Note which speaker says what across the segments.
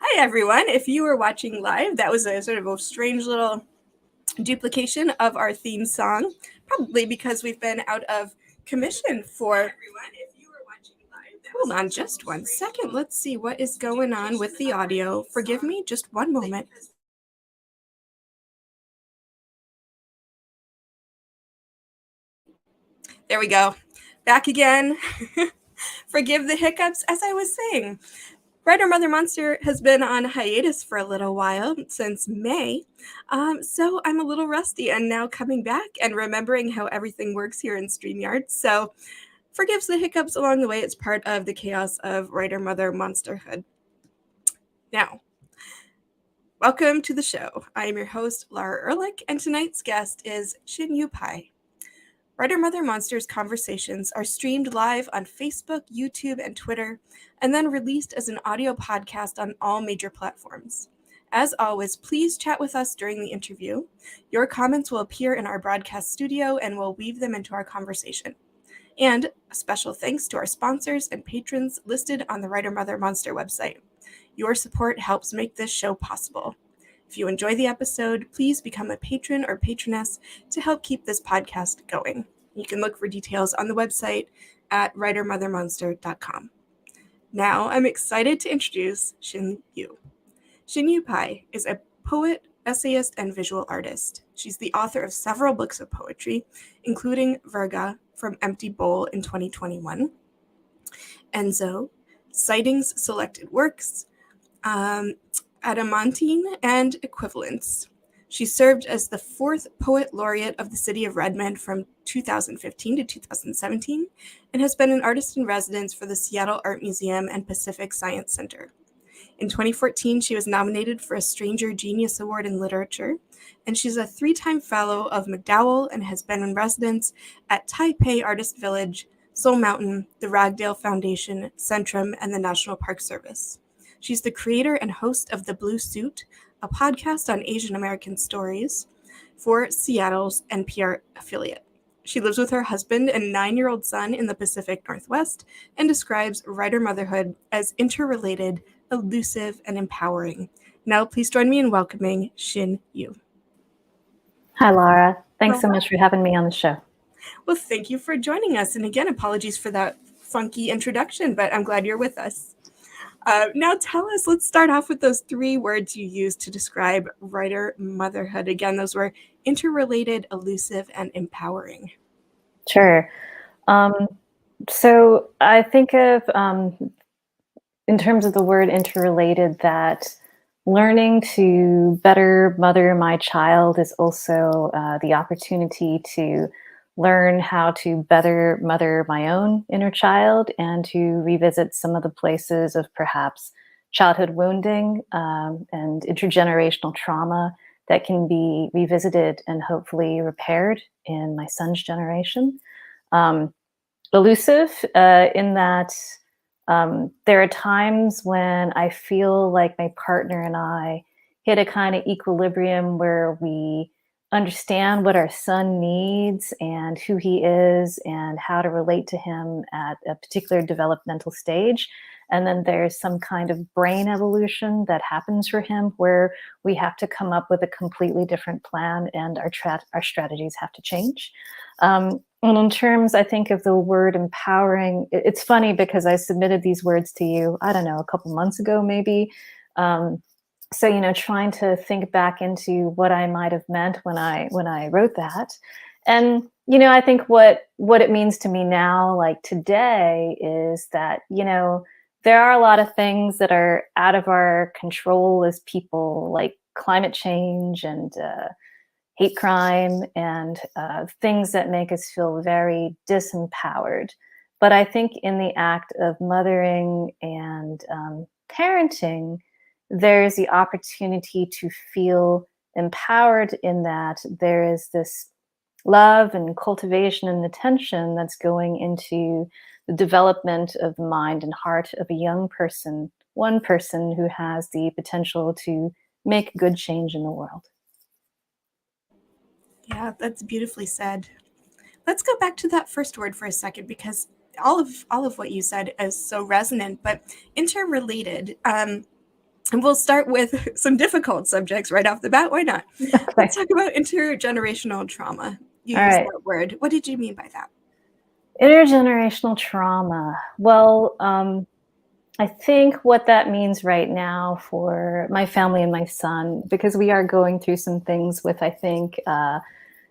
Speaker 1: Hi, everyone. If you were watching live, that was a sort of a strange little duplication of our theme song, probably because we've been out of commission for... Hold on just 1 second. Let's see what is going on with the audio. Forgive me, just one moment. There we go. Back again. Forgive the hiccups, as I was saying. Writer Mother Monster has been on hiatus for a little while, since May, so I'm a little rusty and now coming back and remembering how everything works here in StreamYard. So forgives the hiccups along the way. It's part of the chaos of Writer Mother Monsterhood. Now, welcome to the show. I am your host, Laura Ehrlich, and tonight's guest is Shin. Writer Mother Monster's conversations are streamed live on Facebook, YouTube, and Twitter, and then released as an audio podcast on all major platforms. As always, please chat with us during the interview. Your comments will appear in our broadcast studio and we'll weave them into our conversation. And a special thanks to our sponsors and patrons listed on the Writer Mother Monster website. Your support helps make this show possible. If you enjoy the episode, please become a patron or patroness to help keep this podcast going. You can look for details on the website at writermothermonster.com. Now, I'm excited to introduce Shin Yu. Shin Yu Pai is a poet, essayist, and visual artist. She's the author of several books of poetry, including Virga from Empty Bowl in 2021, Enzo, Sightings Selected Works, Adamantine, and Equivalence. She served as the 4th Poet Laureate of the City of Redmond from 2015 to 2017 and has been an artist in residence for the Seattle Art Museum and Pacific Science Center. In 2014, she was nominated for a Stranger Genius Award in Literature, and she's a 3-time fellow of MacDowell and has been in residence at Taipei Artist Village, Soul Mountain, the Ragdale Foundation, Centrum, and the National Park Service. She's the creator and host of The Blue Suit, a podcast on Asian American stories for Seattle's NPR affiliate. She lives with her husband and 9-year-old son in the Pacific Northwest and describes writer motherhood as interrelated, elusive, and empowering. Now, please join me in welcoming Shin Yu.
Speaker 2: Hi, Laura. Thanks so much for having me on the show.
Speaker 1: Well, thank you for joining us. And again, apologies for that funky introduction, but I'm glad you're with us. Now tell us, let's start off with those 3 words you used to describe writer motherhood. Again, those were interrelated, elusive, and empowering.
Speaker 2: Sure. So I think of, in terms of the word interrelated, that learning to better mother my child is also the opportunity to learn how to better mother my own inner child and to revisit some of the places of perhaps childhood wounding and intergenerational trauma that can be revisited and hopefully repaired in my son's generation. Elusive in that there are times when I feel like my partner and I hit a kind of equilibrium where we understand what our son needs and who he is and how to relate to him at a particular developmental stage. And then there's some kind of brain evolution that happens for him where we have to come up with a completely different plan and our strategies have to change. And in terms, I think, of the word empowering, it's funny because I submitted these words to you, I don't know, a couple months ago, maybe. So, you know, trying to think back into what I might have meant when I wrote that. And, you know, I think what it means to me now, like today, is that, you know, there are a lot of things that are out of our control as people, like climate change and hate crime and things that make us feel very disempowered. But I think in the act of mothering and parenting, there's the opportunity to feel empowered in that there is this love and cultivation and attention that's going into the development of the mind and heart of a young person, one person who has the potential to make good change in the world.
Speaker 1: Yeah, that's beautifully said. Let's go back to that first word for a second because all of what you said is so resonant but interrelated. And we'll start with some difficult subjects right off the bat. Why not?
Speaker 2: Okay.
Speaker 1: Let's talk about intergenerational trauma. You
Speaker 2: All
Speaker 1: used
Speaker 2: right.
Speaker 1: that word. What did you mean by that?
Speaker 2: Intergenerational trauma. Well, I think what that means right now for my family and my son, because we are going through some things with, I think,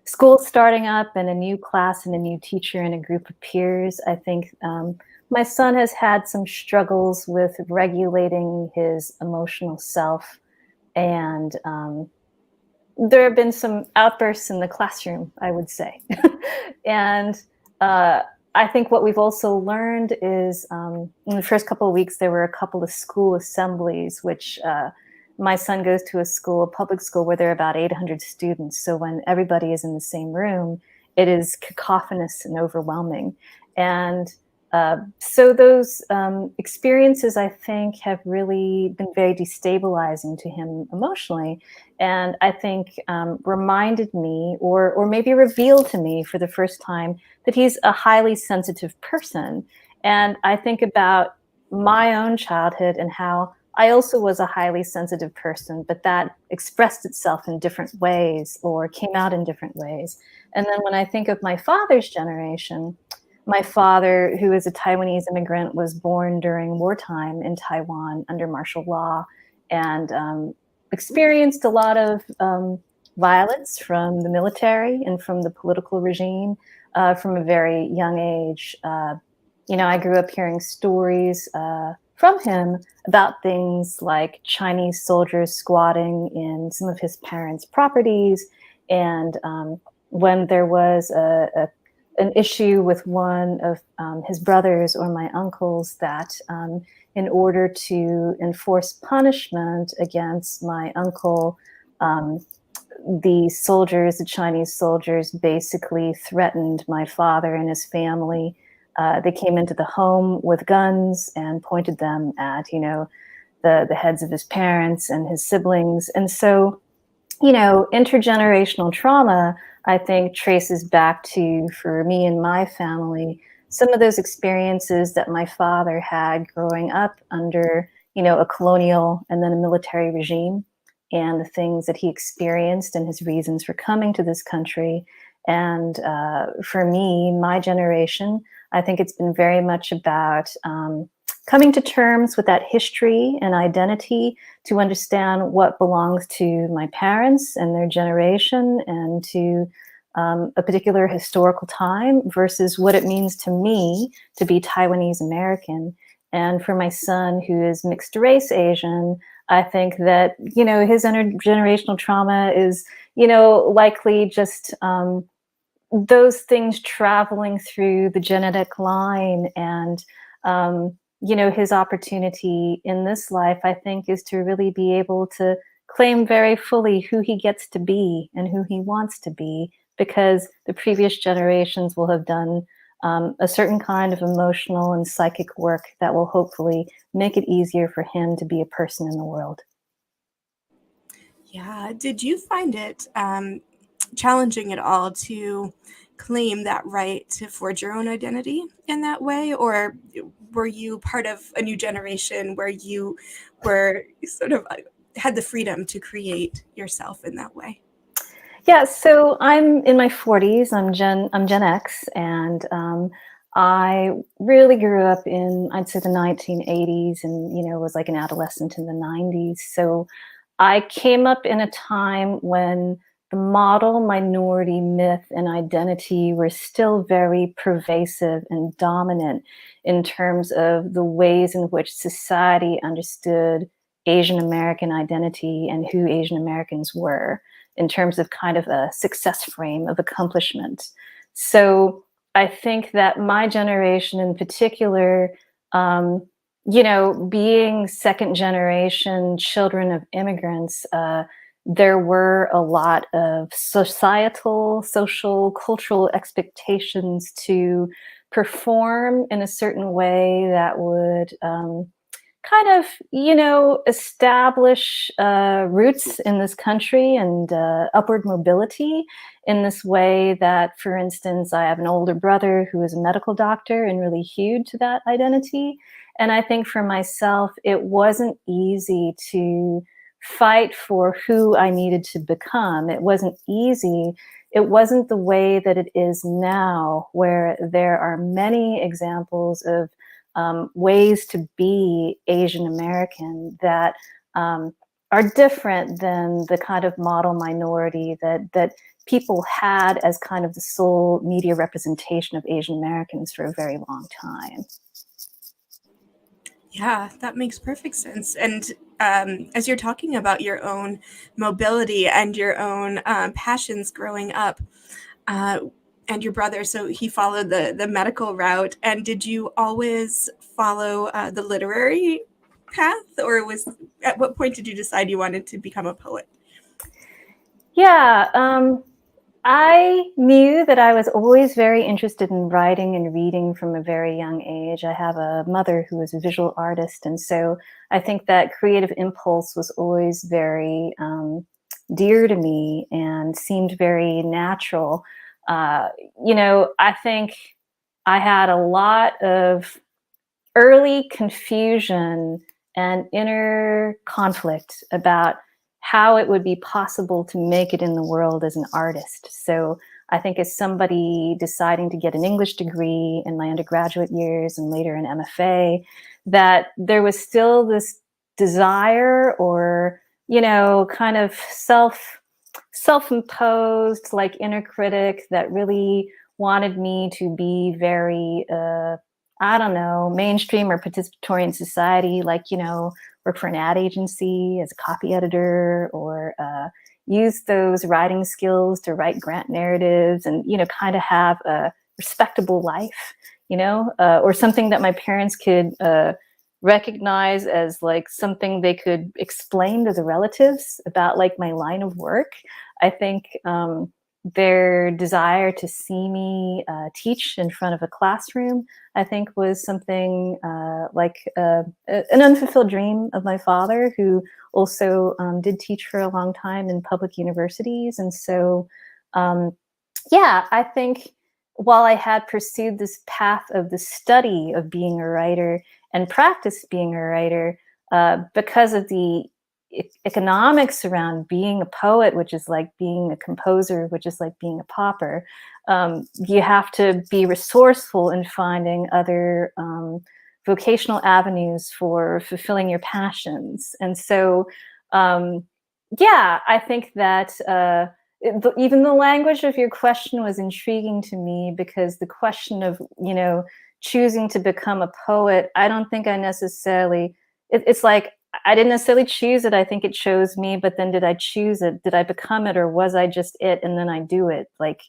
Speaker 2: school starting up and a new class and a new teacher and a group of peers. I think my son has had some struggles with regulating his emotional self. And there have been some outbursts in the classroom, I would say. And uh, I think what we've also learned is in the first couple of weeks, there were a couple of school assemblies, which my son goes to a school, a public school, where there are about 800 students. So when everybody is in the same room, it is cacophonous and overwhelming. And so those experiences, I think, have really been very destabilizing to him emotionally, and I think reminded me, or maybe revealed to me for the first time, that he's a highly sensitive person. And I think about my own childhood and how I also was a highly sensitive person, but that expressed itself in different ways or came out in different ways. And then when I think of my father's generation, my father, who is a Taiwanese immigrant, was born during wartime in Taiwan under martial law, and experienced a lot of violence from the military and from the political regime from a very young age. I grew up hearing stories from him about things like Chinese soldiers squatting in some of his parents' properties, and when there was an issue with one of his brothers or my uncles, that in order to enforce punishment against my uncle, um, the Chinese soldiers, basically threatened my father and his family. They came into the home with guns and pointed them at, the heads of his parents and his siblings. And so, intergenerational trauma, I think, traces back to, for me and my family, some of those experiences that my father had growing up under, a colonial and then a military regime, and the things that he experienced and his reasons for coming to this country. And for me, my generation, I think it's been very much about coming to terms with that history and identity, to understand what belongs to my parents and their generation and to a particular historical time versus what it means to me to be Taiwanese American. And for my son, who is mixed race Asian, I think that, his intergenerational trauma is, likely just those things traveling through the genetic line. And his opportunity in this life, I think, is to really be able to claim very fully who he gets to be and who he wants to be, because the previous generations will have done a certain kind of emotional and psychic work that will hopefully make it easier for him to be a person in the world.
Speaker 1: Yeah. Did you find it challenging at all to claim that right to forge your own identity in that way? Or were you part of a new generation where you were sort of had the freedom to create yourself in that way?
Speaker 2: Yeah, so I'm in my 40s. I'm Gen X, and I really grew up in, I'd say, the 1980s, and was like an adolescent in the 90s. So I came up in a time when the model minority myth and identity were still very pervasive and dominant in terms of the ways in which society understood Asian American identity and who Asian Americans were, in terms of kind of a success frame of accomplishment. So I think that my generation in particular, being second generation children of immigrants, there were a lot of societal, social, cultural expectations to perform in a certain way that would kind of, establish roots in this country and upward mobility in this way that, for instance, I have an older brother who is a medical doctor and really hewed to that identity. And I think for myself, it wasn't easy to fight for who I needed to become. It wasn't easy. It wasn't the way that it is now, where there are many examples of ways to be Asian American that are different than the kind of model minority that people had as kind of the sole media representation of Asian Americans for a very long time.
Speaker 1: Yeah, that makes perfect sense. And as you're talking about your own mobility and your own passions growing up, uh, and your brother, so he followed the medical route. And did you always follow the literary path, or was at what point did you decide you wanted to become a poet?
Speaker 2: Yeah, I knew that I was always very interested in writing and reading from a very young age. I have a mother who is a visual artist, and so I think that creative impulse was always very dear to me and seemed very natural. Uh, I think I had a lot of early confusion and inner conflict about how it would be possible to make it in the world as an artist. So I think as somebody deciding to get an English degree in my undergraduate years and later an MFA, that there was still this desire or, kind of self-imposed like inner critic that really wanted me to be very I don't know, mainstream or participatory in society, like, work for an ad agency as a copy editor or use those writing skills to write grant narratives and, kind of have a respectable life, or something that my parents could recognize as like something they could explain to the relatives about like my line of work. I think their desire to see me teach in front of a classroom, I think, was something an unfulfilled dream of my father, who also did teach for a long time in public universities. And so, yeah, I think while I had pursued this path of the study of being a writer and practiced being a writer, because of the economics around being a poet, which is like being a composer, which is like being a pauper, you have to be resourceful in finding other vocational avenues for fulfilling your passions. And so, yeah, I think that even the language of your question was intriguing to me, because the question of, choosing to become a poet, I don't think I necessarily, it's like, I didn't necessarily choose it. I think it chose me, but then did I choose it? Did I become it, or was I just it and then I do it? Like,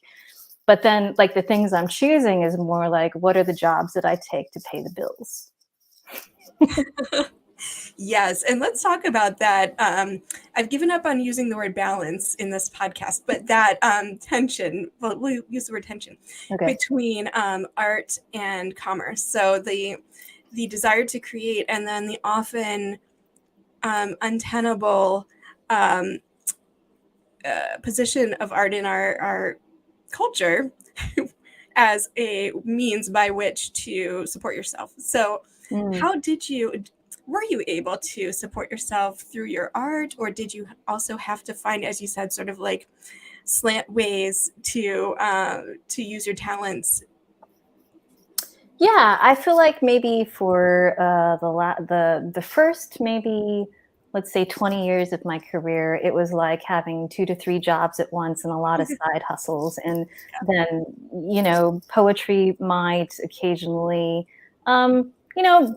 Speaker 2: but then like the things I'm choosing is more like, what are the jobs that I take to pay the bills?
Speaker 1: Yes, and let's talk about that. I've given up on using the word balance in this podcast, but that tension, well, we'll use the word tension,
Speaker 2: Okay.
Speaker 1: between art and commerce. So the desire to create, and then the often untenable um, position of art in our culture as a means by which to support yourself. So
Speaker 2: Mm.
Speaker 1: how were you able to support yourself through your art, or did you also have to find, as you said, sort of like slant ways to use your talents?
Speaker 2: Yeah, I feel like maybe for the first, maybe let's say 20 years of my career, it was like having 2 to 3 jobs at once and a lot of side hustles. And then, poetry might occasionally,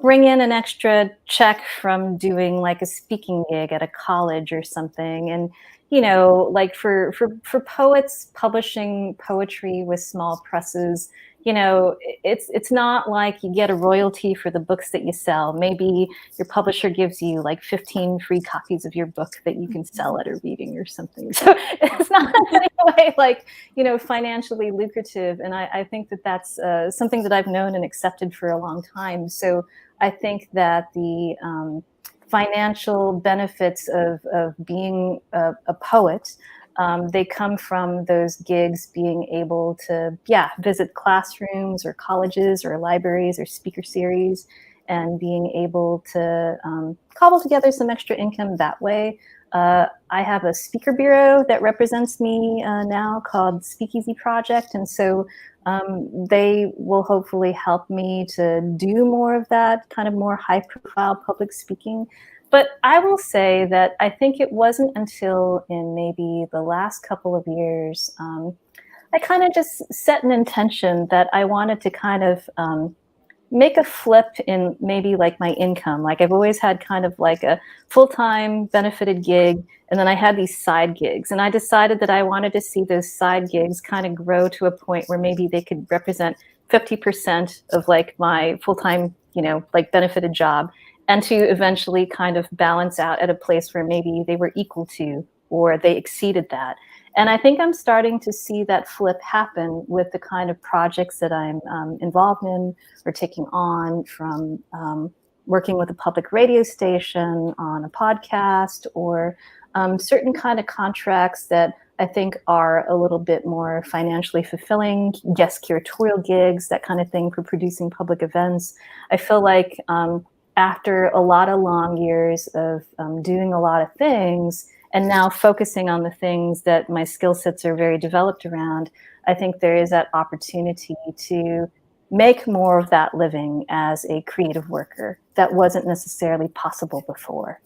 Speaker 2: bring in an extra check from doing like a speaking gig at a college or something. And, like for poets publishing poetry with small presses, it's not like you get a royalty for the books that you sell. Maybe your publisher gives you like 15 free copies of your book that you can sell at a reading or something. So it's not in any way like, financially lucrative. And I think that that's something that I've known and accepted for a long time. So I think that the financial benefits of being a poet, they come from those gigs, being able to, visit classrooms or colleges or libraries or speaker series, and being able to cobble together some extra income that way. I have a speaker bureau that represents me now called Speakeasy Project. And so they will hopefully help me to do more of that kind of more high profile public speaking. But I will say that I think it wasn't until in maybe the last couple of years, I kind of just set an intention that I wanted to kind of make a flip in maybe like my income. Like I've always had kind of like a full-time benefited gig, and then I had these side gigs, and I decided that I wanted to see those side gigs kind of grow to a point where maybe they could represent 50% of like my full-time, like benefited job, and to eventually kind of balance out at a place where maybe they were equal to or they exceeded that. And I think I'm starting to see that flip happen with the kind of projects that I'm involved in or taking on, from working with a public radio station on a podcast, or certain kind of contracts that I think are a little bit more financially fulfilling, guest curatorial gigs, that kind of thing, for producing public events. I feel like after a lot of long years of doing a lot of things, and now focusing on the things that my skill sets are very developed around, I think there is that opportunity to make more of that living as a creative worker that wasn't necessarily possible before.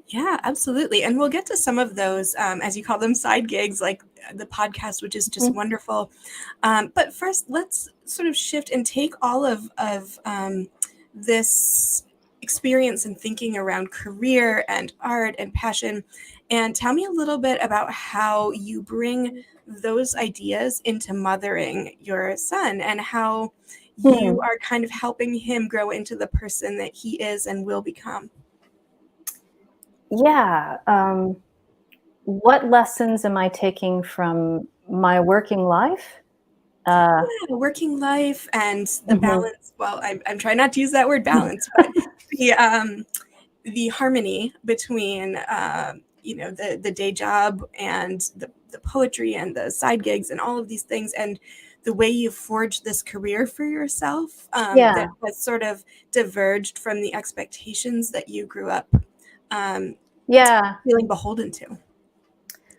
Speaker 1: Yeah, absolutely. And we'll get to some of those, as you call them, side gigs, like the podcast, which is just wonderful. But first, let's sort of shift and take all of this experience and thinking around career and art and passion, and tell me a little bit about how you bring those ideas into mothering your son, and how you are kind of helping him grow into the person that he is and will become.
Speaker 2: Yeah. What lessons am I taking from my working life?
Speaker 1: Yeah, working life and the balance. Well, I'm trying not to use that word balance, but the harmony between the day job and the poetry and the side gigs and all of these things, and the way you forged this career for yourself that has sort of diverged from the expectations that you grew up feeling beholden to,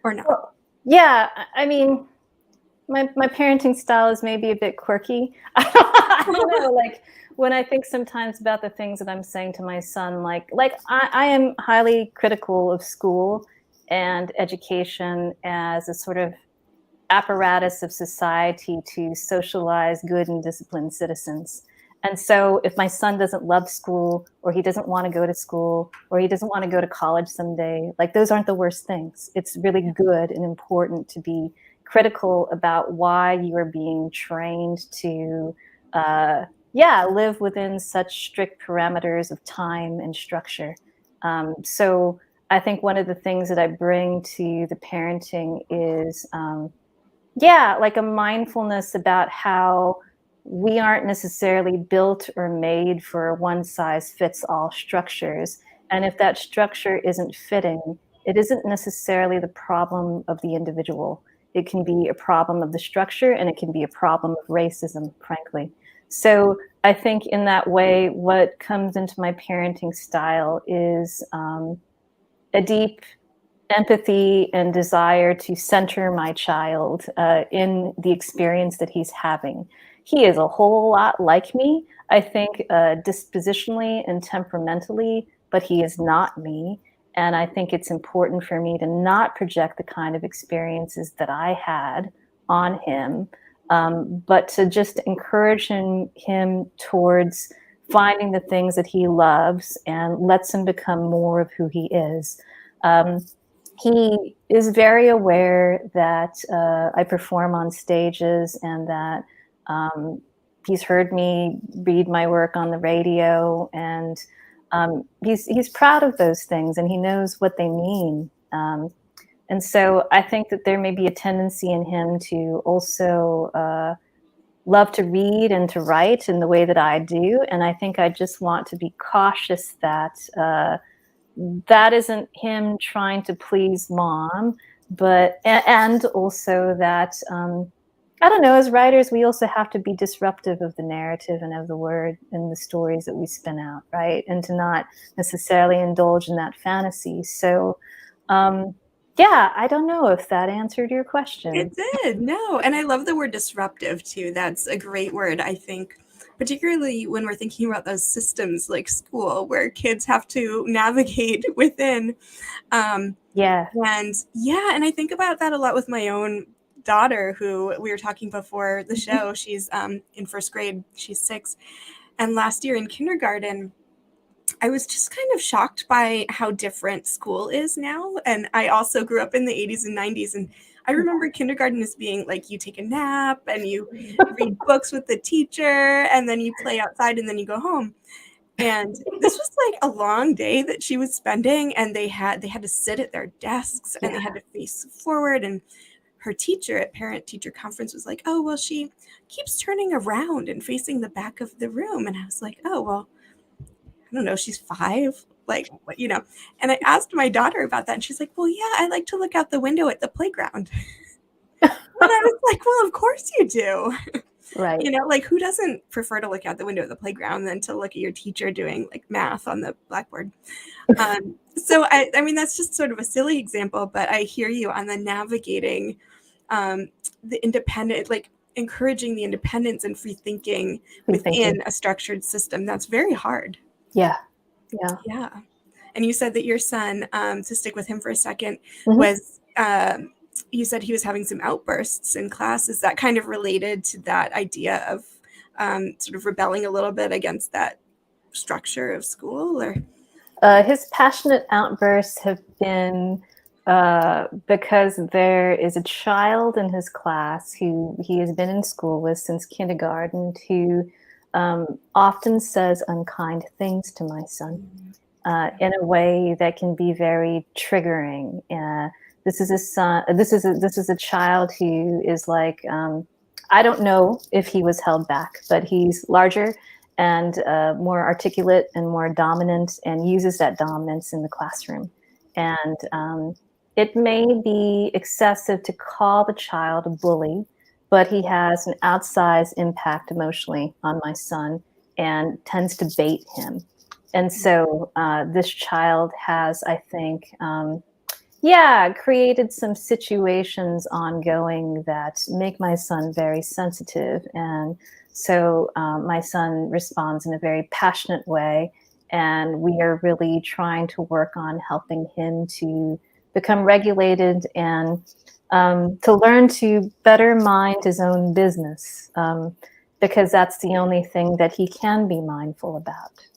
Speaker 1: or not.
Speaker 2: Well, yeah, I mean, my parenting style is maybe a bit quirky. I don't know, like when I think sometimes about the things that I'm saying to my son, like I am highly critical of school and education as a sort of apparatus of society to socialize good and disciplined citizens. And so if my son doesn't love school, or he doesn't want to go to school, or he doesn't want to go to college someday, like those aren't the worst things. It's really good and important to be critical about why you are being trained to live within such strict parameters of time and structure. So I think one of the things that I bring to the parenting is like a mindfulness about how we aren't necessarily built or made for one size fits all structures. And if that structure isn't fitting, it isn't necessarily the problem of the individual. It can be a problem of the structure, and it can be a problem of racism, frankly. So I think in that way, what comes into my parenting style is a deep empathy and desire to center my child in the experience that he's having. He is a whole lot like me, I think, dispositionally and temperamentally, but he is not me. And I think it's important for me to not project the kind of experiences that I had on him, but to just encourage him towards finding the things that he loves and lets him become more of who he is. he is very aware that I perform on stages and that he's heard me read my work on the radio, and he's proud of those things, and he knows what they mean. And so I think that there may be a tendency in him to also love to read and to write in the way that I do. And I think I just want to be cautious that that isn't him trying to please mom, but and also that I don't know, as writers, we also have to be disruptive of the narrative and of the word and the stories that we spin out, right? And to not necessarily indulge in that fantasy. So, yeah, I don't know if that answered your question.
Speaker 1: It did. No. And I love the word disruptive too. That's a great word, I think, particularly when we're thinking about those systems like school where kids have to navigate within.
Speaker 2: Yeah.
Speaker 1: And yeah, and I think about that a lot with my own daughter, who we were talking before the show. She's in first grade, she's 6. And last year in kindergarten, I was just kind of shocked by how different school is now. And I also grew up in the 80s and 90s. And I remember kindergarten as being like you take a nap and you read books with the teacher and then you play outside and then you go home. And this was like a long day that she was spending, and they had to sit at their desks and they had to face forward. And her teacher at parent teacher conference was like, oh, well, she keeps turning around and facing the back of the room. And I was like, oh, well, I don't know, she's 5, like, you know. And I asked my daughter about that, and she's like, well, yeah, I like to look out the window at the playground. And I was like, well, of course you do.
Speaker 2: Right.
Speaker 1: You know, like, who doesn't prefer to look out the window at the playground than to look at your teacher doing like math on the blackboard? So I mean, that's just sort of a silly example, but I hear you on the navigating the independent, like encouraging the independence and free thinking within a structured system. That's very hard.
Speaker 2: Yeah.
Speaker 1: Yeah. And you said that your son, to stick with him for a second, was you said he was having some outbursts in class. Is that kind of related to that idea of sort of rebelling a little bit against that structure of school? Or
Speaker 2: his passionate outbursts have been because there is a child in his class who he has been in school with since kindergarten who often says unkind things to my son in a way that can be very triggering. This is a son. This is a child who is like I don't know if he was held back, but he's larger and more articulate and more dominant, and uses that dominance in the classroom. And it may be excessive to call the child a bully, but he has an outsized impact emotionally on my son and tends to bait him. And so this child has, I think, created some situations ongoing that make my son very sensitive. And so my son responds in a very passionate way. And we are really trying to work on helping him to become regulated and to learn to better mind his own business, because that's the only thing that he can be mindful about.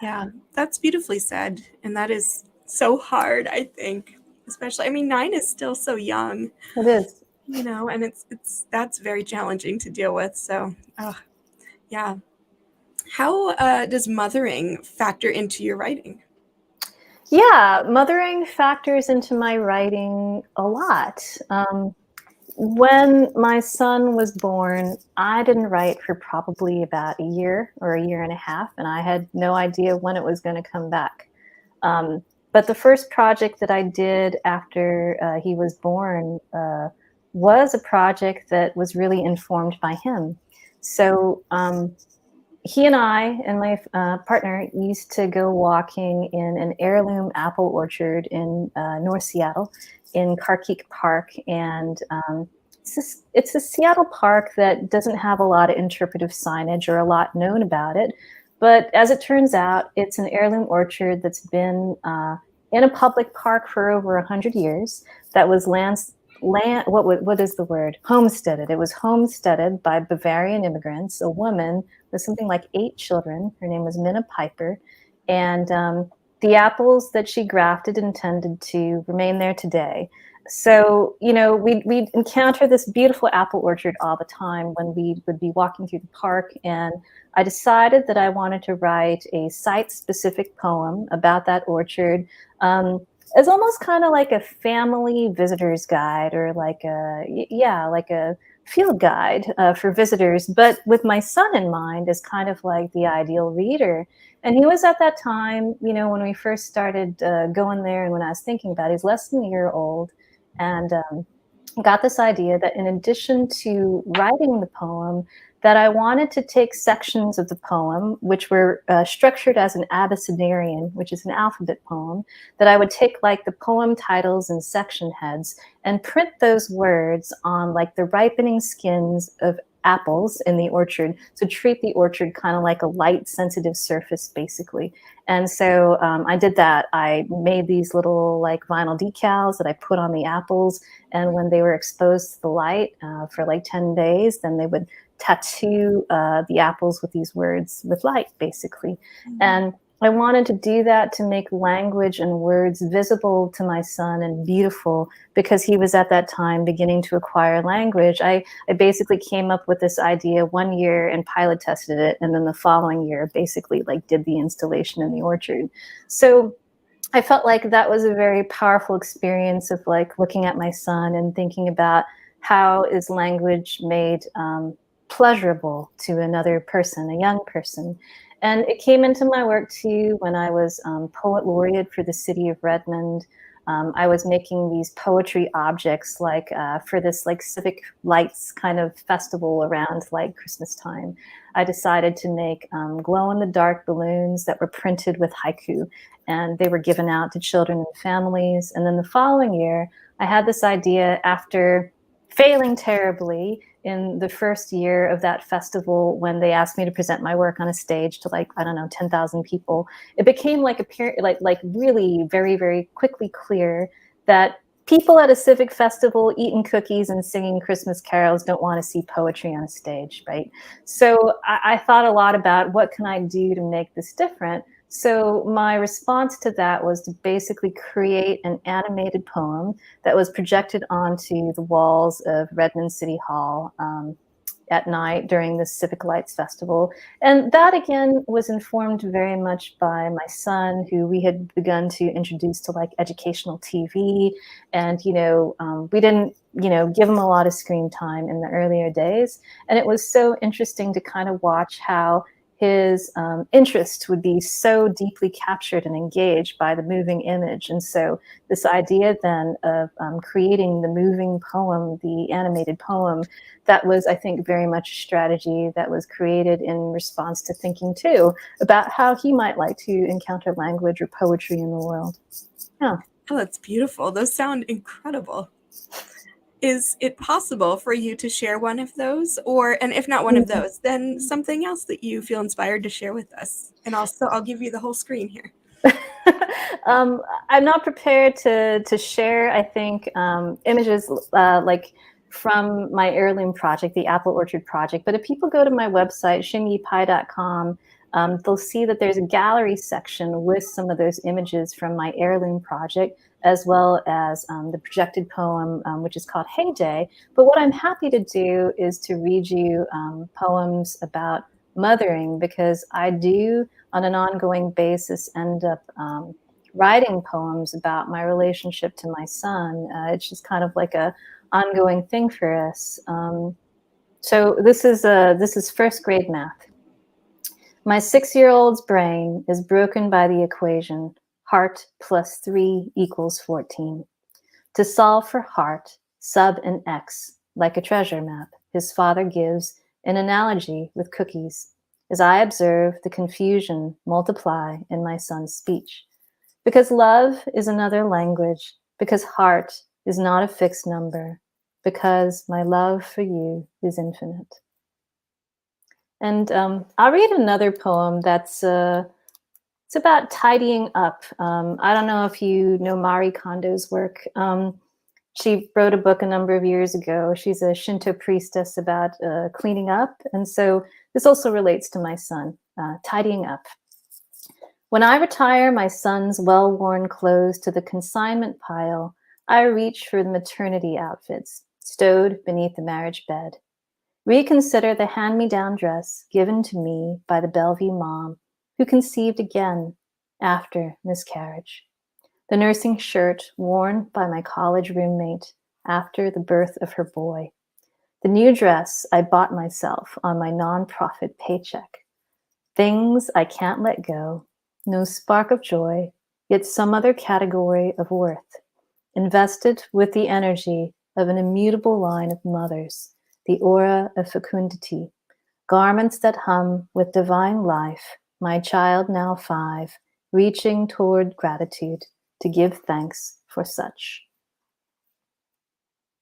Speaker 1: Yeah, that's beautifully said. And that is so hard, I think, especially, I mean, 9 is still so young.
Speaker 2: It is.
Speaker 1: You know, and that's very challenging to deal with. So, yeah. How does mothering factor into your writing?
Speaker 2: Yeah, mothering factors into my writing a lot. When my son was born, I didn't write for probably about a year or a year and a half, and I had no idea when it was going to come back. But the first project that I did after he was born was a project that was really informed by him. So he and I and my partner used to go walking in an heirloom apple orchard in North Seattle in Carkeek Park. And it's a Seattle park that doesn't have a lot of interpretive signage or a lot known about it. But as it turns out, it's an heirloom orchard that's been in a public park for over 100 years. That was what is the word? Homesteaded. It was homesteaded by Bavarian immigrants, a woman with something like 8 children. Her name was Minna Piper. And the apples that she grafted and tended to remain there today. So, we'd encounter this beautiful apple orchard all the time when we would be walking through the park. And I decided that I wanted to write a site-specific poem about that orchard, as almost kind of like a family visitor's guide, or like like a field guide for visitors, but with my son in mind as kind of like the ideal reader. And he was at that time, when we first started going there, and when I was thinking about it, he's less than a year old, and got this idea that in addition to writing the poem, that I wanted to take sections of the poem, which were structured as an abecedarian, which is an alphabet poem, that I would take like the poem titles and section heads and print those words on like the ripening skins of apples in the orchard. So treat the orchard kind of like a light, sensitive surface, basically. And so I did that. I made these little like vinyl decals that I put on the apples. And when they were exposed to the light for like 10 days, then they would tattoo the apples with these words with light, basically. And I wanted to do that to make language and words visible to my son and beautiful, because he was at that time beginning to acquire language. I basically came up with this idea one year and pilot tested it, and then the following year basically like did the installation in the orchard. So I felt like that was a very powerful experience of like looking at my son and thinking about how is language made pleasurable to another person, a young person. And it came into my work too when I was poet laureate for the city of Redmond. I was making these poetry objects like for this like civic lights kind of festival around like Christmas time. I decided to make glow in the dark balloons that were printed with haiku, and they were given out to children and families. And then the following year, I had this idea after failing terribly in the first year of that festival when they asked me to present my work on a stage to like, I don't know, 10,000 people. It became like really very, very quickly clear that people at a civic festival eating cookies and singing Christmas carols don't want to see poetry on a stage, right? So I thought a lot about what can I do to make this different. So my response to that was to basically create an animated poem that was projected onto the walls of Redmond City Hall at night during the Civic Lights Festival. And that, again, was informed very much by my son, who we had begun to introduce to like educational TV. And, we didn't, give him a lot of screen time in the earlier days. And it was so interesting to kind of watch how his interest would be so deeply captured and engaged by the moving image. And so this idea then of creating the moving poem, the animated poem, that was, I think, very much a strategy that was created in response to thinking too about how he might like to encounter language or poetry in the world. Yeah.
Speaker 1: Oh, that's beautiful. Those sound incredible. Is it possible for you to share one of those, and if not one of those, then something else that you feel inspired to share with us? And I'll give you the whole screen here.
Speaker 2: I'm not prepared to share, I think, images like from my heirloom project, the Apple Orchard project. But if people go to my website, shinyipai.com, they'll see that there's a gallery section with some of those images from my heirloom project, as well as the projected poem, which is called Hey Day. But what I'm happy to do is to read you poems about mothering, because I do, on an ongoing basis, end up writing poems about my relationship to my son. It's just kind of like a ongoing thing for us. So this is first grade math. My 6-year-old's brain is broken by the equation heart plus 3 equals 14. To solve for heart, sub an X like a treasure map his father gives an analogy with cookies, as I observe the confusion multiply in my son's speech. Because love is another language, because heart is not a fixed number, because my love for you is infinite. And I'll read another poem that's it's about tidying up. I don't know if you know Marie Kondo's work. She wrote a book a number of years ago. She's a Shinto priestess about cleaning up. And so this also relates to my son, tidying up. When I retire my son's well-worn clothes to the consignment pile, I reach for the maternity outfits stowed beneath the marriage bed. Reconsider the hand-me-down dress given to me by the Bellevue mom who conceived again after miscarriage. The nursing shirt worn by my college roommate after the birth of her boy. The new dress I bought myself on my nonprofit paycheck. Things I can't let go, no spark of joy, yet some other category of worth, invested with the energy of an immutable line of mothers, the aura of fecundity, garments that hum with divine life, my child now 5, reaching toward gratitude to give thanks for such.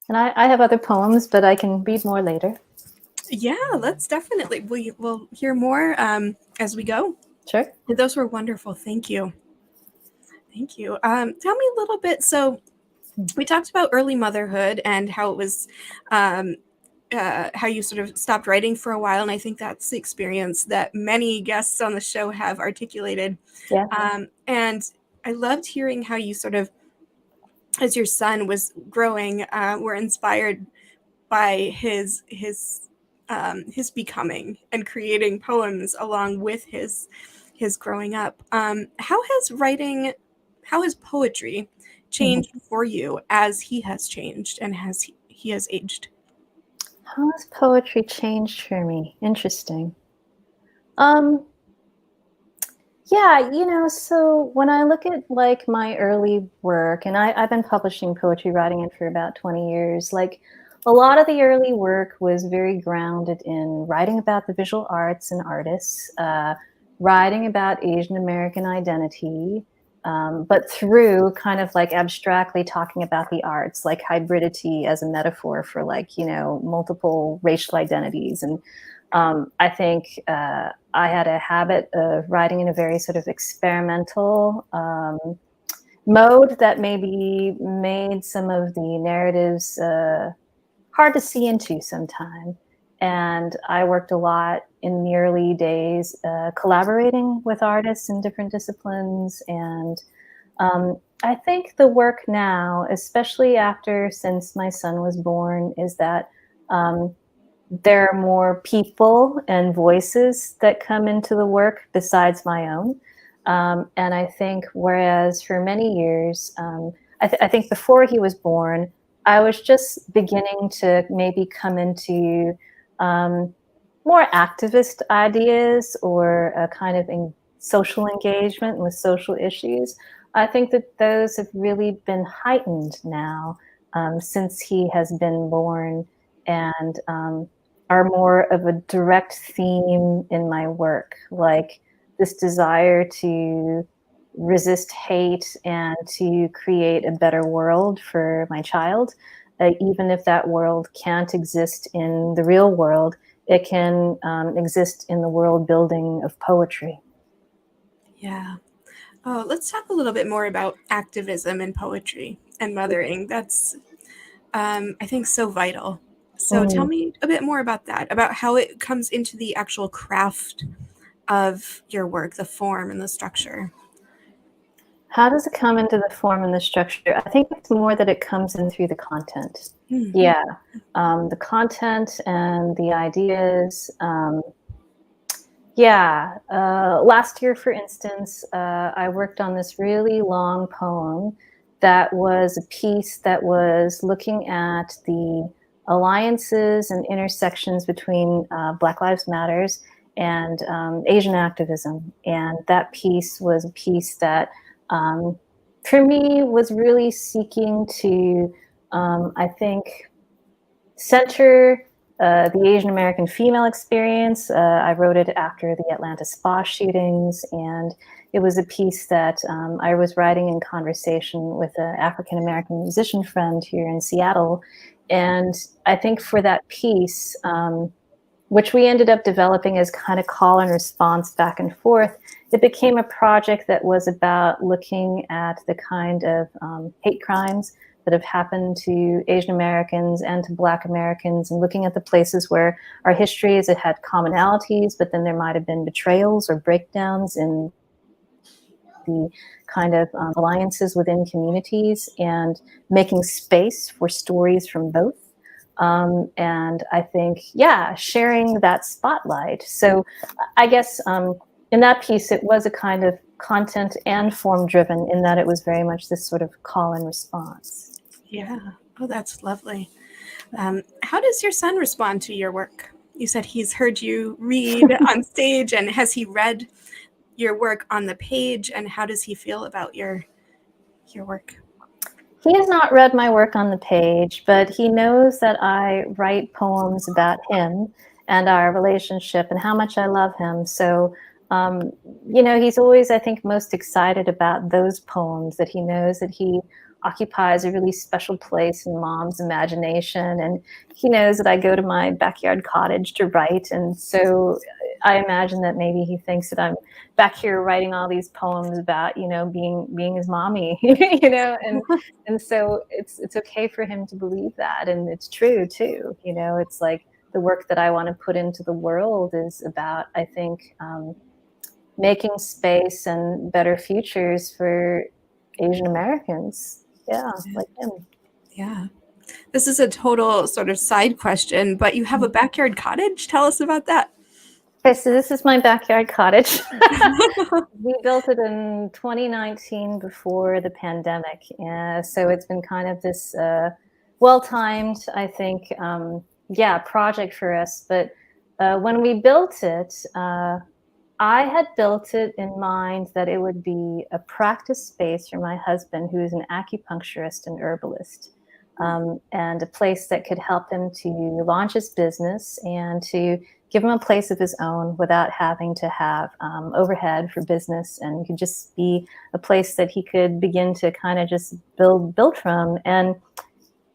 Speaker 2: And I have other poems, but I can read more later.
Speaker 1: Yeah, let's definitely. We'll hear more as we go.
Speaker 2: Sure.
Speaker 1: Those were wonderful. Thank you. Thank you. Tell me a little bit. So, we talked about early motherhood and how it was, how you sort of stopped writing for a while. And I think that's the experience that many guests on the show have articulated.
Speaker 2: Yeah.
Speaker 1: And I loved hearing how you sort of, as your son was growing, were inspired by his becoming and creating poems along with his growing up. How has poetry changed for you as he has changed and he has aged?
Speaker 2: How has poetry changed for me? Interesting. Um, yeah, so when I look at like my early work, and I've been publishing poetry, writing it for about 20 years, like a lot of the early work was very grounded in writing about the visual arts and artists, writing about Asian American identity, but through kind of like abstractly talking about the arts, like hybridity as a metaphor for like, multiple racial identities. And I think I had a habit of writing in a very sort of experimental mode that maybe made some of the narratives hard to see into sometime. And I worked a lot in the early days collaborating with artists in different disciplines. And I think the work now, especially since my son was born, is that there are more people and voices that come into the work besides my own. And I think, whereas for many years, I think before he was born, I was just beginning to maybe come into um, more activist ideas or a kind of social engagement with social issues. I think that those have really been heightened now since he has been born, and are more of a direct theme in my work, like this desire to resist hate and to create a better world for my child. Even if that world can't exist in the real world, it can exist in the world building of poetry.
Speaker 1: Yeah. Oh, let's talk a little bit more about activism and poetry and mothering. That's, I think, so vital. So tell
Speaker 2: Mm.
Speaker 1: me a bit more about that, about how it comes into the actual craft of your work, the form and the structure.
Speaker 2: How does it come into the form and the structure? I think it's more that it comes in through the content.
Speaker 1: Hmm.
Speaker 2: Yeah, the content and the ideas. Yeah, last year, for instance, I worked on this really long poem that was a piece that was looking at the alliances and intersections between Black Lives Matters and Asian activism. And that piece was a piece that, um, for me, was really seeking to, I think, center the Asian American female experience. I wrote it after the Atlanta spa shootings, and it was a piece that I was writing in conversation with an African American musician friend here in Seattle. And I think for that piece, which we ended up developing as kind of call and response back and forth, it became a project that was about looking at the kind of hate crimes that have happened to Asian Americans and to Black Americans, and looking at the places where our histories, it had commonalities, but then there might have been betrayals or breakdowns in the kind of alliances within communities and making space for stories from both. And I think, yeah, sharing that spotlight. So I guess in that piece, it was a kind of content and form driven in that it was very much this sort of call and response.
Speaker 1: Yeah. Oh, that's lovely. How does your son respond to your work? You said he's heard you read on stage, and has he read your work on the page, and how does he feel about your work?
Speaker 2: He has not read my work on the page, but he knows that I write poems about him and our relationship and how much I love him. So, you know, he's always, I think, most excited about those poems, that he knows that he occupies a really special place in Mom's imagination. And he knows that I go to my backyard cottage to write. And so I imagine that maybe he thinks that I'm back here writing all these poems about, you know, being his mommy, you know, and so it's okay for him to believe that, and it's true too. You know, it's like the work that I want to put into the world is about, I think, making space and better futures for Asian Americans. Yeah, like him.
Speaker 1: Yeah. This is a total sort of side question, but you have a backyard cottage. Tell us about that.
Speaker 2: Okay, so this is my backyard cottage. We built it in 2019 before the pandemic. So it's been kind of this well-timed, I think, yeah, project for us. But when we built it, I had built it in mind that it would be a practice space for my husband, who is an acupuncturist and herbalist, and a place that could help him to launch his business and to give him a place of his own without having to have overhead for business, and could just be a place that he could begin to kind of just build from. And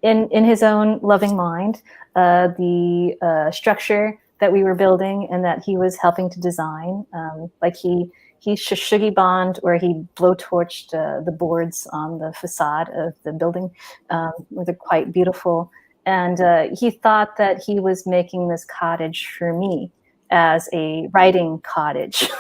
Speaker 2: in his own loving mind, the structure that we were building and that he was helping to design, like he shishuggy bond, or he blowtorched the boards on the facade of the building, they're quite beautiful. And he thought that he was making this cottage for me as a writing cottage.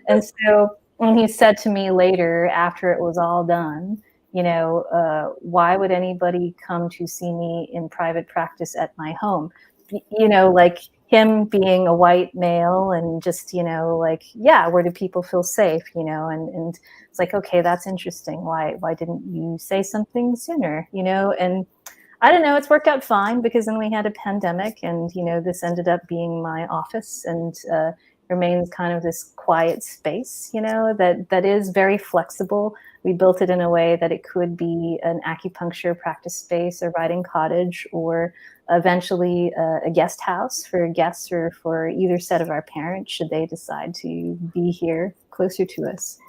Speaker 2: And so when he said to me later, after it was all done, you know, why would anybody come to see me in private practice at my home? You know, like him being a white male and just, you know, like, yeah, where do people feel safe, you know? And it's like, okay, that's interesting. Why didn't you say something sooner, you know? And I don't know, it's worked out fine, because then we had a pandemic, and, you know, this ended up being my office, and remains kind of this quiet space, you know, that is very flexible. We built it in a way that it could be an acupuncture practice space, a writing cottage, or eventually a guest house for guests, or for either set of our parents, should they decide to be here closer to us.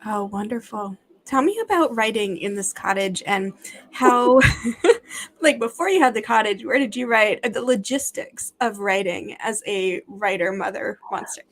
Speaker 1: Oh, wonderful. Tell me about writing in this cottage, and how, like, before you had the cottage, where did you write, the logistics of writing as a writer mother monster?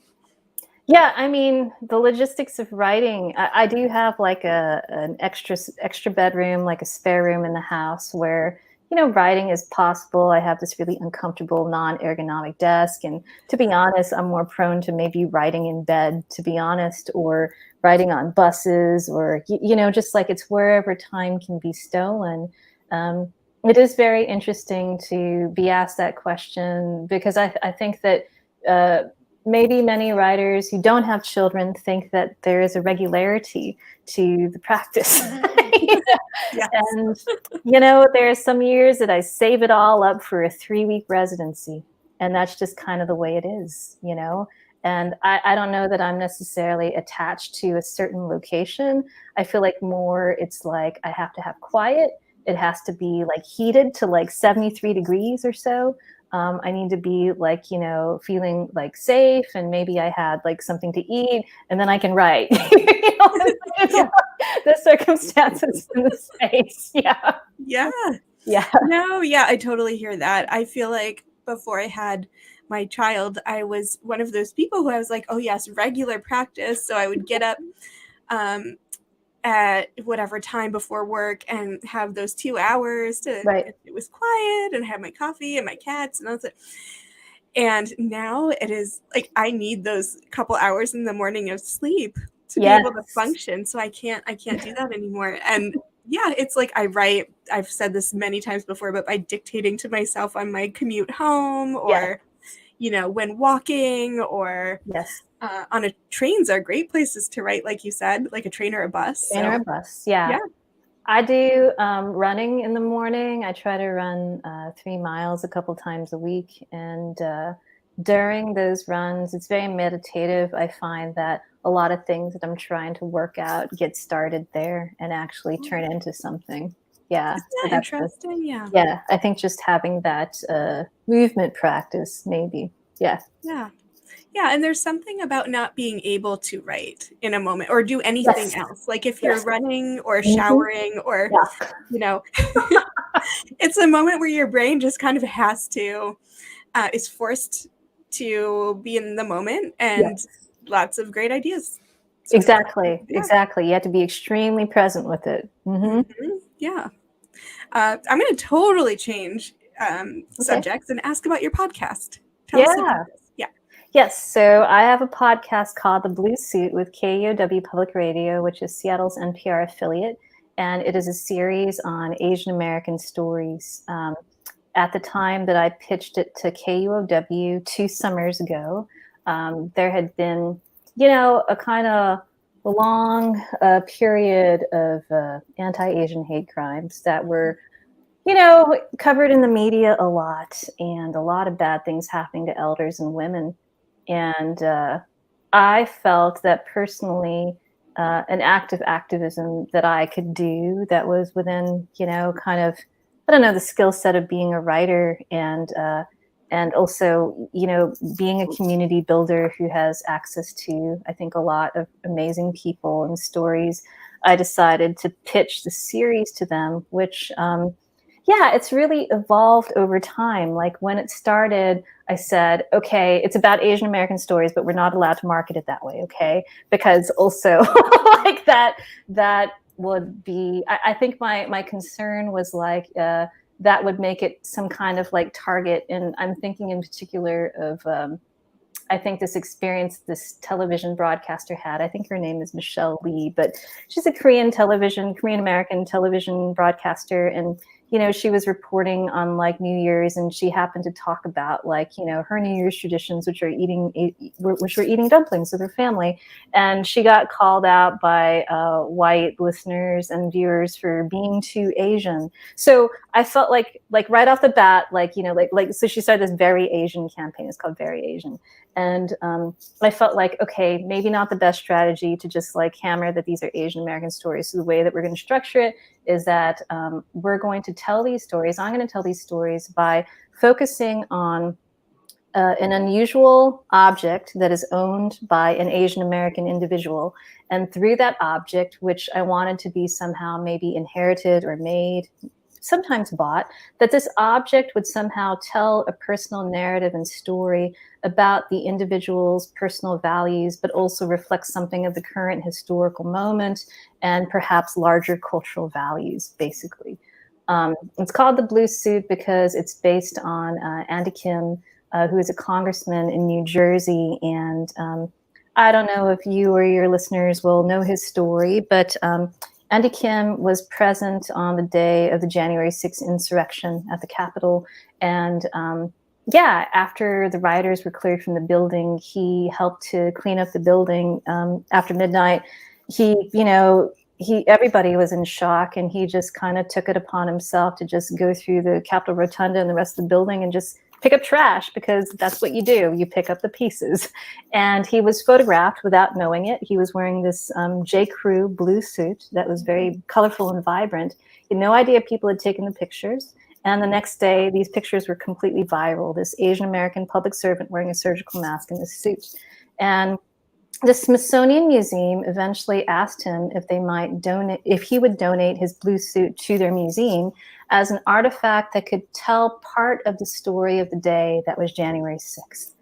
Speaker 2: Yeah, I mean, the logistics of writing, I do have like an extra bedroom, like a spare room in the house where, you know, writing is possible. I have this really uncomfortable, non-ergonomic desk. And to be honest, I'm more prone to maybe writing in bed, to be honest, or writing on buses, or, you know, just like it's wherever time can be stolen. It is very interesting to be asked that question, because I think that maybe many writers who don't have children think that there is a regularity to the practice.
Speaker 1: Yes.
Speaker 2: And, you know, there are some years that I save it all up for a 3-week residency. And that's just kind of the way it is, you know? And I don't know that I'm necessarily attached to a certain location. I feel like more it's like I have to have quiet. It has to be like heated to like 73 degrees or so. I need to be like, you know, feeling like safe, and maybe I had like something to eat, and then I can write. You know,
Speaker 1: Yeah.
Speaker 2: the circumstances in the space. Yeah.
Speaker 1: Yeah.
Speaker 2: Yeah.
Speaker 1: No, yeah, I totally hear that. I feel like before I had my child, I was one of those people who I was like, oh yes, regular practice. So I would get up at whatever time before work and have those 2 hours to,
Speaker 2: Right.
Speaker 1: it was quiet, and have my coffee and my cats and all that. And now it is like I need those couple hours in the morning of sleep. to be able to function. So I can't do that anymore. And yeah, it's like I write, I've said this many times before, but by dictating to myself on my commute home or, you know, when walking or on a trains are great places to write, like you said, like a train or a bus.
Speaker 2: Train or a bus, yeah. I do running in the morning. I try to run 3 miles a couple times a week. And during those runs, it's very meditative. I find that a lot of things that I'm trying to work out get started there and actually turn into something. Yeah.
Speaker 1: Isn't that interesting?
Speaker 2: Yeah. I think just having that movement practice, maybe. Yeah.
Speaker 1: Yeah, and there's something about not being able to write in a moment or do anything else. Like if you're running or showering or, you know, it's a moment where your brain just kind of has to, is forced to be in the moment and lots of great ideas.
Speaker 2: Exactly. You have to be extremely present with it.
Speaker 1: Yeah. I'm going to totally change subjects and ask about your podcast. Tell us about this.
Speaker 2: Yes, so I have a podcast called The Blue Suit with KUOW Public Radio, which is Seattle's NPR affiliate, and it is a series on Asian American stories. At the time that I pitched it to KUOW 2 summers ago, there had been, you know, a kind of long period of anti-Asian hate crimes that were, you know, covered in the media a lot, and a lot of bad things happening to elders and women. And I felt that personally, an act of activism that I could do that was within, you know, kind of, I don't know, the skill set of being a writer and also, you know, being a community builder who has access to, I think, a lot of amazing people and stories. I decided to pitch the series to them, which it's really evolved over time. Like when it started, I said, okay, it's about Asian American stories, but we're not allowed to market it that way, okay? Because also like that would be, I think my concern was like, that would make it some kind of like target. And I'm thinking in particular of, I think this experience this television broadcaster had, I think her name is Michelle Lee, but she's a Korean American television broadcaster. And you know, she was reporting on like New Year's, and she happened to talk about like, you know, her New Year's traditions, which were eating dumplings with her family. And she got called out by white listeners and viewers for being too Asian. So I felt like right off the bat, like, you know, so she started this Very Asian campaign. It's called Very Asian. And I felt like, okay, maybe not the best strategy to just like hammer that these are Asian American stories. So the way that we're going to structure it is that we're going to tell these stories. I'm going to tell these stories by focusing on an unusual object that is owned by an Asian American individual. And through that object, which I wanted to be somehow maybe inherited or made, sometimes bought, that this object would somehow tell a personal narrative and story about the individual's personal values, but also reflect something of the current historical moment and perhaps larger cultural values, basically. It's called The Blue Suit because it's based on Andy Kim, who is a congressman in New Jersey. And I don't know if you or your listeners will know his story, but Andy Kim was present on the day of the January 6th insurrection at the Capitol. And after the rioters were cleared from the building, he helped to clean up the building after midnight. Everybody was in shock, and he just kind of took it upon himself to just go through the Capitol Rotunda and the rest of the building and just pick up trash, because that's what you do. You pick up the pieces. And he was photographed without knowing it. He was wearing this J. Crew blue suit that was very colorful and vibrant. He had no idea people had taken the pictures. And the next day, these pictures were completely viral. This Asian American public servant wearing a surgical mask and a suit. And the Smithsonian Museum eventually asked him if he would donate his blue suit to their museum as an artifact that could tell part of the story of the day that was January 6th.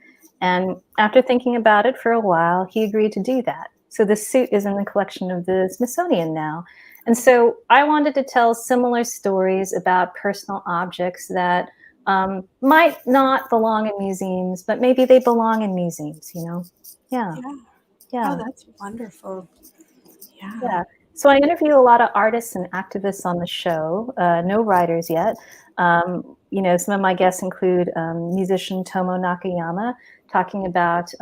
Speaker 2: And after thinking about it for a while, he agreed to do that. So the suit is in the collection of the Smithsonian now. And so I wanted to tell similar stories about personal objects that might not belong in museums, but maybe they belong in museums, you know? Yeah.
Speaker 1: Oh,
Speaker 2: Yeah.
Speaker 1: that's wonderful. Yeah.
Speaker 2: Yeah. So I interview a lot of artists and activists on the show, no writers yet. Some of my guests include musician Tomo Nakayama, talking about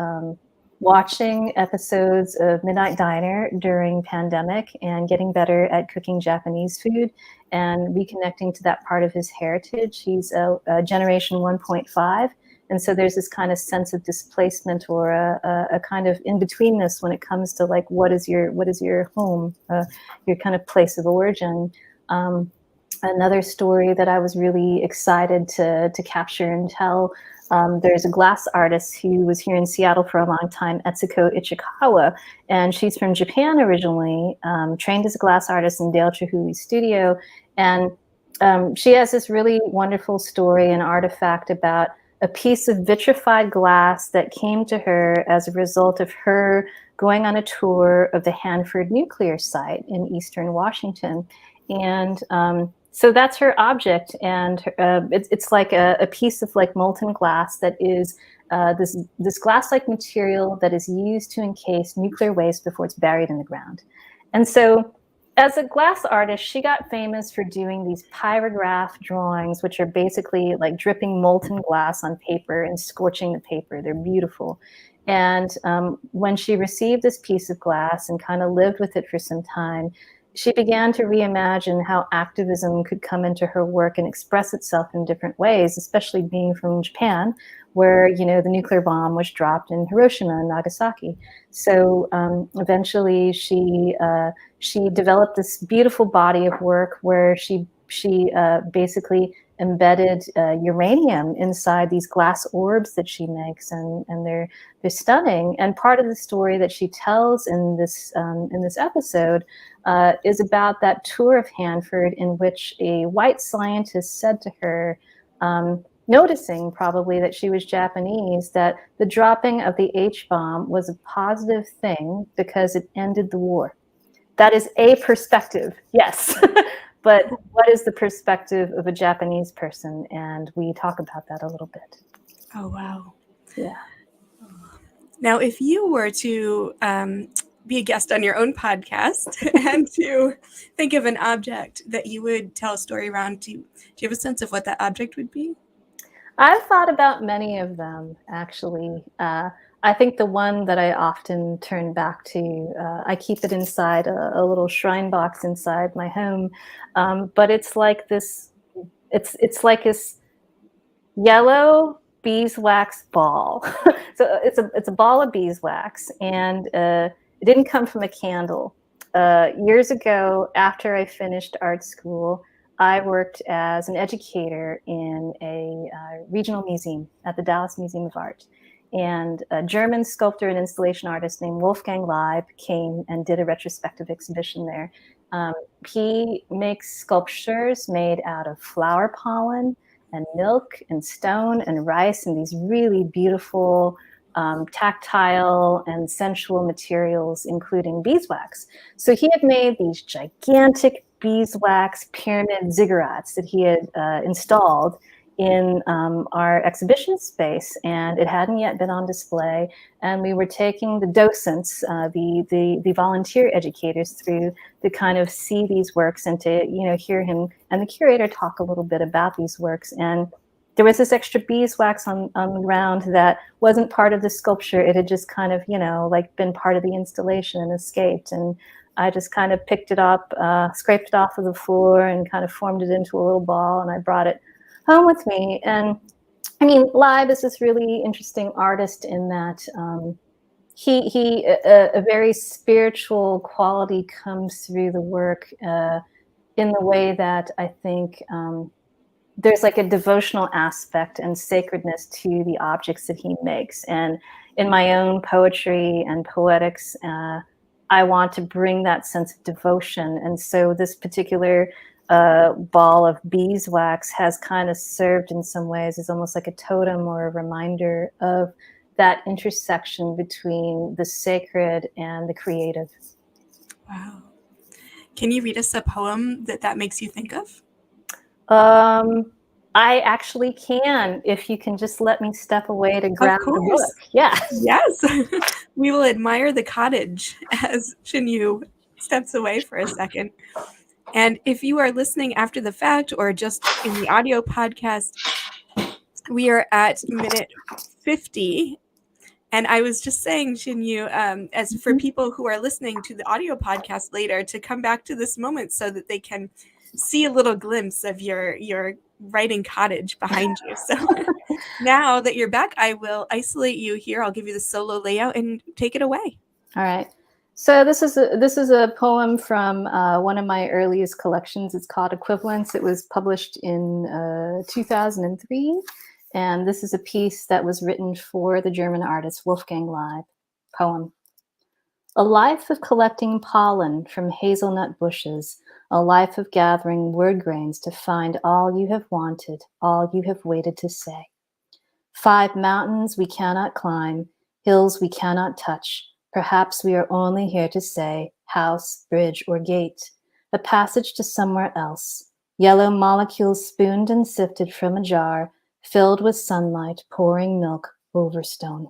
Speaker 2: watching episodes of Midnight Diner during pandemic and getting better at cooking Japanese food and reconnecting to that part of his heritage. He's a generation 1.5. And so there's this kind of sense of displacement or a kind of in-betweenness when it comes to like what is your home, your kind of place of origin. Another story that I was really excited to capture and tell. There's a glass artist who was here in Seattle for a long time, Etsuko Ichikawa, and she's from Japan originally, trained as a glass artist in Dale Chihuli's studio. And she has this really wonderful story and artifact about a piece of vitrified glass that came to her as a result of her going on a tour of the Hanford nuclear site in eastern Washington. And so that's her object, and it's like a piece of like molten glass that is this glass-like material that is used to encase nuclear waste before it's buried in the ground. And so as a glass artist, she got famous for doing these pyrograph drawings, which are basically like dripping molten glass on paper and scorching the paper. They're beautiful. And when she received this piece of glass and kind of lived with it for some time, she began to reimagine how activism could come into her work and express itself in different ways, especially being from Japan, where the nuclear bomb was dropped in Hiroshima and Nagasaki. So eventually, she developed this beautiful body of work where she basically embedded uranium inside these glass orbs that she makes, and they're stunning. And part of the story that she tells in this episode is about that tour of Hanford in which a white scientist said to her, noticing probably that she was Japanese, that the dropping of the H-bomb was a positive thing because it ended the war. That is a perspective, yes. But what is the perspective of a Japanese person? And we talk about that a little bit.
Speaker 1: Oh, wow.
Speaker 2: Yeah.
Speaker 1: Now, if you were to be a guest on your own podcast and to think of an object that you would tell a story around, do you have a sense of what that object would be?
Speaker 2: I've thought about many of them, actually. I think the one that I often turn back to, I keep it inside a little shrine box inside my home, but it's like this. It's like this yellow beeswax ball. So it's a ball of beeswax, and it didn't come from a candle. Years ago, after I finished art school, I worked as an educator in a regional museum at the Dallas Museum of Art. And a German sculptor and installation artist named Wolfgang Leib came and did a retrospective exhibition there. He makes sculptures made out of flower pollen and milk and stone and rice and these really beautiful tactile and sensual materials, including beeswax. So he had made these gigantic beeswax pyramid ziggurats that he had installed in our exhibition space, and it hadn't yet been on display. And we were taking the docents, the volunteer educators, through to kind of see these works and to hear him and the curator talk a little bit about these works. And there was this extra beeswax on the ground that wasn't part of the sculpture. It had just kind of like been part of the installation and escaped. And I just kind of picked it up, scraped it off of the floor, and kind of formed it into a little ball. And I brought it home with me. And I mean, Leib is this really interesting artist in that a very spiritual quality comes through the work in the way that I think there's like a devotional aspect and sacredness to the objects that he makes. And in my own poetry and poetics, I want to bring that sense of devotion. And so this particular ball of beeswax has kind of served in some ways as almost like a totem or a reminder of that intersection between the sacred and the creative.
Speaker 1: Wow. Can you read us a poem that makes you think of?
Speaker 2: I actually can, if you can just let me step away to
Speaker 1: Of
Speaker 2: grab the book.
Speaker 1: course.
Speaker 2: Yeah.
Speaker 1: Yes. We will admire the cottage as Shin steps away for a second. And if you are listening after the fact or just in the audio podcast, we are at minute 50. And I was just saying, Shin as for people who are listening to the audio podcast later, to come back to this moment so that they can see a little glimpse of your writing cottage behind you. So now that you're back, I will isolate you here. I'll give you the solo layout and take it away.
Speaker 2: All right. So this is a poem from one of my earliest collections. It's called Equivalence. It was published in 2003, and this is a piece that was written for the German artist Wolfgang Leib. Poem. A life of collecting pollen from hazelnut bushes, a life of gathering word grains to find all you have wanted, all you have waited to say. 5 mountains we cannot climb, hills we cannot touch. Perhaps we are only here to say house, bridge, or gate, a passage to somewhere else. Yellow molecules spooned and sifted from a jar, filled with sunlight, pouring milk over stone.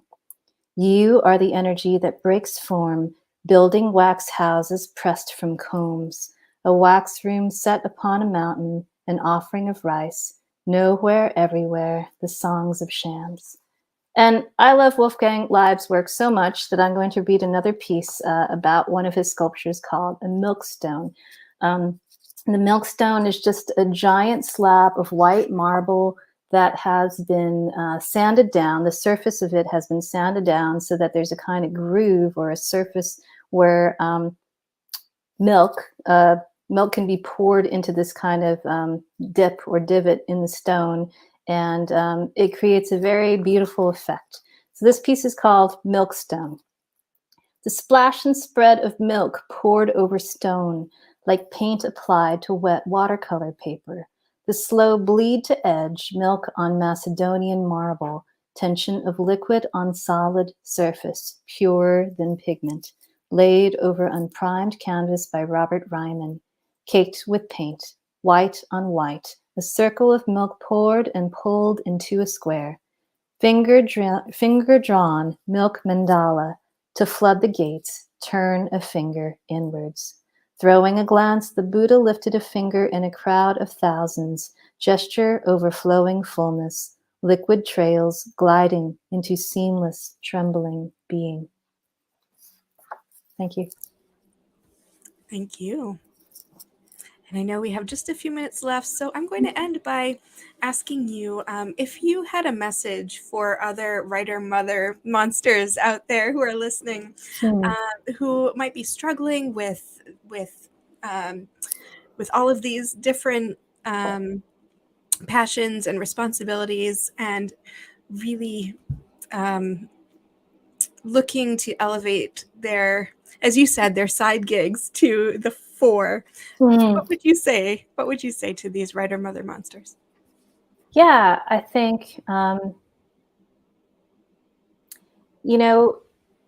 Speaker 2: You are the energy that breaks form, building wax houses pressed from combs, a wax room set upon a mountain, an offering of rice, nowhere, everywhere, the songs of shams. And I love Wolfgang Leib's work so much that I'm going to read another piece about one of his sculptures called a milkstone. The milkstone is just a giant slab of white marble that has been sanded down. The surface of it has been sanded down so that there's a kind of groove or a surface where milk can be poured into this kind of dip or divot in the stone, and it creates a very beautiful effect. So this piece is called Milkstone. The splash and spread of milk poured over stone, like paint applied to wet watercolor paper. The slow bleed to edge, milk on Macedonian marble, tension of liquid on solid surface, purer than pigment, laid over unprimed canvas by Robert Ryman, caked with paint, white on white, a circle of milk poured and pulled into a square. Finger drawn, milk mandala, to flood the gates, turn a finger inwards. Throwing a glance, the Buddha lifted a finger in a crowd of thousands, gesture overflowing fullness, liquid trails gliding into seamless, trembling being. Thank you.
Speaker 1: Thank you. And I know we have just a few minutes left, so I'm going to end by asking you if you had a message for other writer mother monsters out there who are listening, who might be struggling with all of these different passions and responsibilities, and really looking to elevate their, as you said, their side gigs to the fore. What would you say? What would you say to these writer mother monsters?
Speaker 2: Yeah, I think,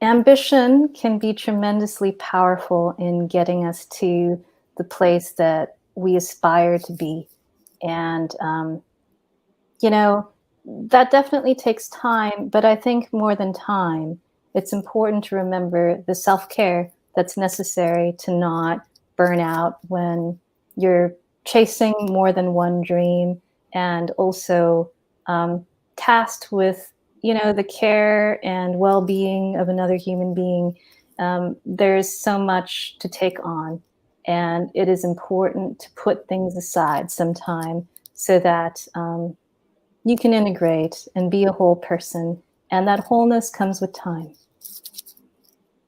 Speaker 2: ambition can be tremendously powerful in getting us to the place that we aspire to be. And, that definitely takes time, but I think more than time, it's important to remember the self-care that's necessary to not burn out when you're chasing more than one dream, and also tasked with, the care and well-being of another human being. There's so much to take on, and it is important to put things aside sometime so that you can integrate and be a whole person, and that wholeness comes with time.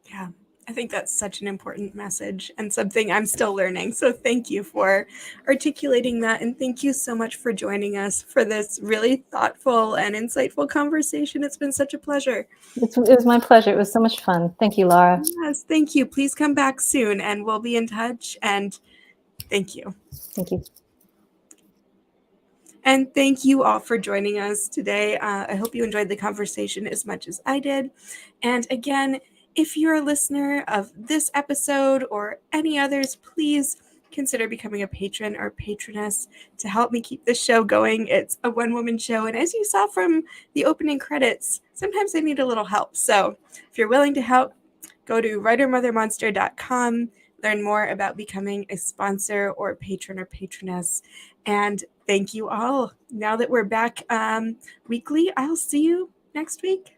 Speaker 1: Yeah, I think that's such an important message and something I'm still learning. So thank you for articulating that, and thank you so much for joining us for this really thoughtful and insightful conversation. It's been such a pleasure.
Speaker 2: It was my pleasure. It was so much fun. Thank you, Laura.
Speaker 1: Yes, thank you. Please come back soon and we'll be in touch, and thank you.
Speaker 2: Thank you.
Speaker 1: And thank you all for joining us today. I hope you enjoyed the conversation as much as I did. And again, if you're a listener of this episode or any others, please consider becoming a patron or patroness to help me keep this show going. It's a one-woman show, and as you saw from the opening credits, sometimes I need a little help. So if you're willing to help, go to writermothermonster.com, learn more about becoming a sponsor or patron or patroness. And thank you all. Now that we're back weekly, I'll see you next week.